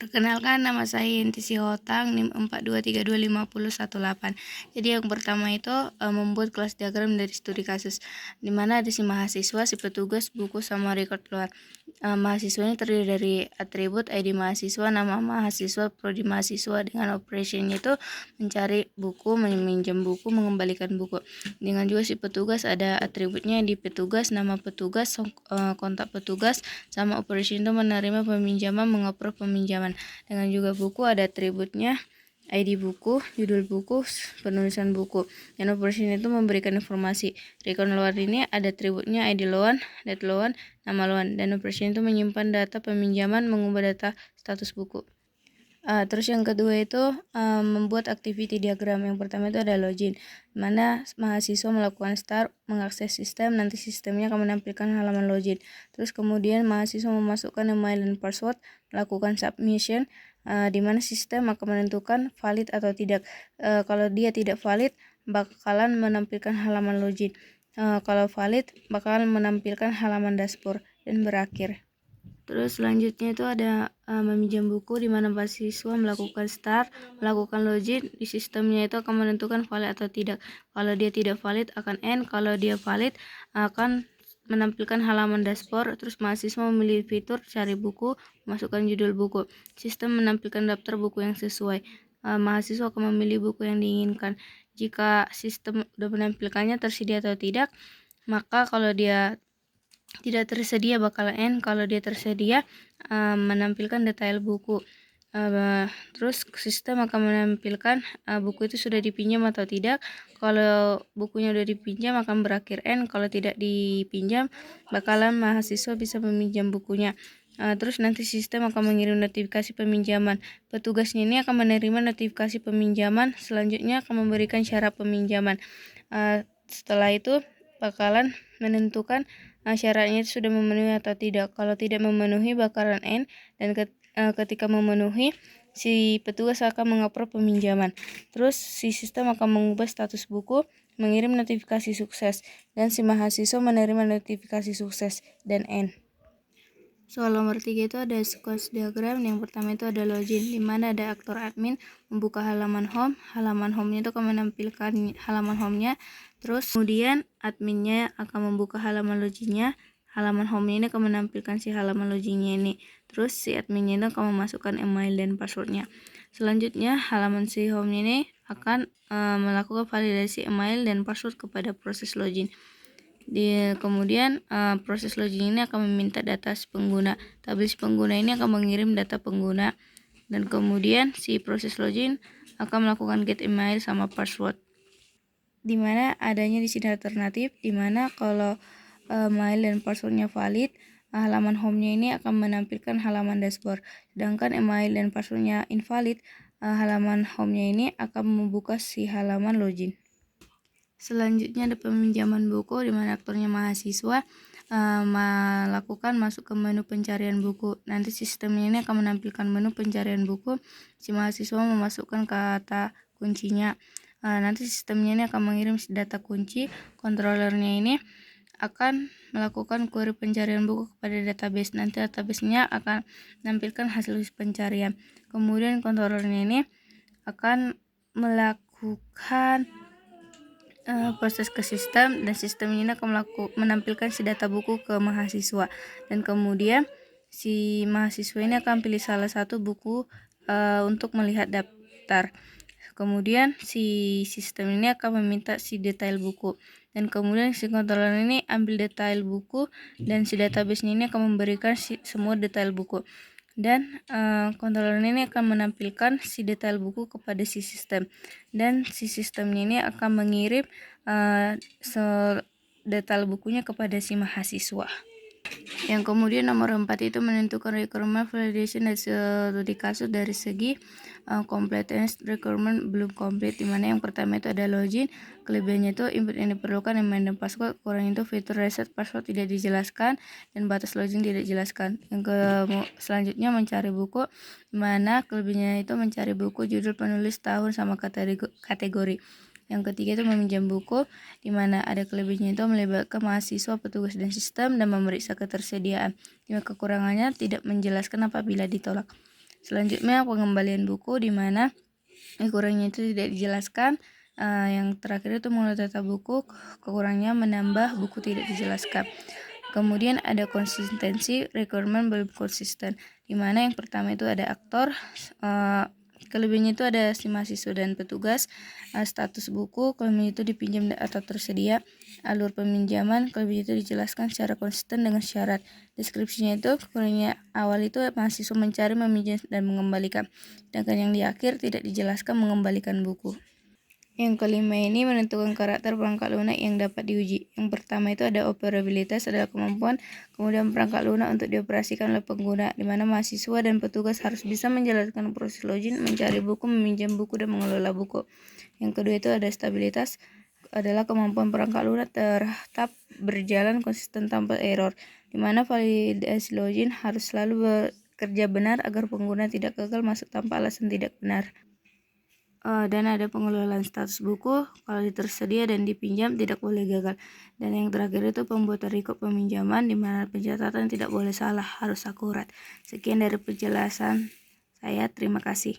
Perkenalkan, nama saya Yenti Sihotang, NIM 42325018. Jadi yang pertama itu membuat kelas diagram dari studi kasus, di mana ada si mahasiswa, si petugas, buku, sama record luar. Mahasiswa ini terdiri dari atribut ID mahasiswa, nama mahasiswa, prodi mahasiswa, dengan operationnya itu mencari buku, meminjam buku, mengembalikan buku. Dengan juga si petugas ada atributnya di petugas, nama petugas, kontak petugas, sama operation itu menerima peminjaman, mengapprove peminjaman. Dengan juga buku ada atributnya ID buku, judul buku, penulisan buku. Dan operation itu memberikan informasi. Record loan ini ada atributnya ID loan, date loan, nama loan. Dan operation itu menyimpan data peminjaman, mengubah data status buku. Terus yang kedua itu membuat activity diagram. Yang pertama itu ada login, mana mahasiswa melakukan start, mengakses sistem, nanti sistemnya akan menampilkan halaman login. Terus kemudian mahasiswa memasukkan email dan password, melakukan submission, di mana sistem akan menentukan valid atau tidak. Kalau dia tidak valid, bakalan menampilkan halaman login. Kalau valid, bakalan menampilkan halaman dashboard dan berakhir. Terus selanjutnya itu ada meminjam buku, di mana mahasiswa melakukan start, melakukan login, di sistemnya itu akan menentukan valid atau tidak. Kalau dia tidak valid akan end, kalau dia valid akan menampilkan halaman dashboard. Terus mahasiswa memilih fitur cari buku, masukkan judul buku. Sistem menampilkan daftar buku yang sesuai. Mahasiswa akan memilih buku yang diinginkan. Jika sistem sudah menampilkannya tersedia atau tidak, maka kalau dia tidak tersedia bakal end, kalau dia tersedia menampilkan detail buku. Terus sistem akan menampilkan buku itu sudah dipinjam atau tidak. Kalau bukunya sudah dipinjam akan berakhir end, kalau tidak dipinjam bakalan mahasiswa bisa meminjam bukunya. Terus nanti sistem akan mengirim notifikasi peminjaman. Petugasnya ini akan menerima notifikasi peminjaman, selanjutnya akan memberikan syarat peminjaman. Setelah itu bakalan menentukan syaratnya itu sudah memenuhi atau tidak. Kalau tidak memenuhi bakalan end, dan ketika memenuhi si petugas akan mengapprove peminjaman. Terus si sistem akan mengubah status buku, mengirim notifikasi sukses, dan si mahasiswa menerima notifikasi sukses dan end. Soal nomor 3 itu ada sequence diagram. Yang pertama itu ada login, di mana ada aktor admin membuka halaman home. Halaman home-nya itu akan menampilkan halaman home-nya. Terus kemudian adminnya akan membuka halaman loginnya. Halaman home-nya ini akan menampilkan si halaman loginnya ini. Terus si adminnya itu akan memasukkan email dan passwordnya. Selanjutnya halaman si home-nya ini akan melakukan validasi email dan password kepada proses login. Kemudian proses login ini akan meminta data si pengguna. Tabel si pengguna ini akan mengirim data pengguna, dan kemudian si proses login akan melakukan get email sama password. Dimana adanya di sini alternatif, dimana kalau email dan passwordnya valid, halaman home-nya ini akan menampilkan halaman dashboard. Sedangkan email dan passwordnya invalid, halaman home-nya ini akan membuka si halaman login. Selanjutnya ada peminjaman buku, di mana aktornya mahasiswa melakukan masuk ke menu pencarian buku. Nanti sistemnya ini akan menampilkan menu pencarian buku. Si mahasiswa memasukkan kata kuncinya. Nanti sistemnya ini akan mengirim data kunci. Controllernya ini akan melakukan query pencarian buku kepada database. Nanti database-nya akan menampilkan hasil pencarian. Kemudian controllernya ini akan melakukan proses ke sistem, dan sistem ini akan menampilkan si data buku ke mahasiswa, dan kemudian si mahasiswa ini akan pilih salah satu buku untuk melihat daftar. Kemudian si sistem ini akan meminta si detail buku, dan kemudian si controller ini ambil detail buku, dan si database ini akan memberikan semua detail buku. Dan controller ini akan menampilkan si detail buku kepada si sistem, dan si sistemnya ini akan mengirim detail bukunya kepada si mahasiswa. Yang kemudian nomor 4 itu menentukan requirement validation dari studi kasus dari segi completeness requirement belum komplit, dimana yang pertama itu ada login. Kelebihannya itu input yang diperlukan email dan password, kurang itu fitur reset password tidak dijelaskan, dan batas login tidak dijelaskan. Yang selanjutnya mencari buku, dimana kelebihannya itu mencari buku, judul, penulis, tahun, sama kategori. Yang ketiga itu meminjam buku, di mana ada kelebihannya itu melibatkan mahasiswa, petugas, dan sistem, dan memeriksa ketersediaan. Jika kekurangannya tidak menjelaskan apabila ditolak. Selanjutnya pengembalian buku, di mana kurangnya itu tidak dijelaskan. Yang terakhir itu mengelola data buku, kekurangnya menambah buku tidak dijelaskan. Kemudian ada konsistensi, requirement belum konsisten, di mana yang pertama itu ada aktor, kelebihannya itu ada si mahasiswa dan petugas, status buku, kelebihannya itu dipinjam atau tersedia, alur peminjaman, kelebihannya itu dijelaskan secara konsisten dengan syarat. Deskripsinya itu kekurangannya awal itu mahasiswa mencari, meminjam, dan mengembalikan, sedangkan yang di akhir tidak dijelaskan mengembalikan buku. Yang kelima ini menentukan karakter perangkat lunak yang dapat diuji. Yang pertama itu ada operabilitas, adalah kemampuan kemudian perangkat lunak untuk dioperasikan oleh pengguna, di mana mahasiswa dan petugas harus bisa menjalankan proses login, mencari buku, meminjam buku, dan mengelola buku. Yang kedua itu ada stabilitas, adalah kemampuan perangkat lunak tetap berjalan konsisten tanpa error, di mana validasi login harus selalu bekerja benar agar pengguna tidak gagal masuk tanpa alasan tidak benar. Dan ada pengelolaan status buku, kalau tersedia dan dipinjam tidak boleh gagal. Dan yang terakhir itu pembuatan record peminjaman, di mana pencatatan tidak boleh salah, harus akurat. Sekian dari penjelasan saya, terima kasih.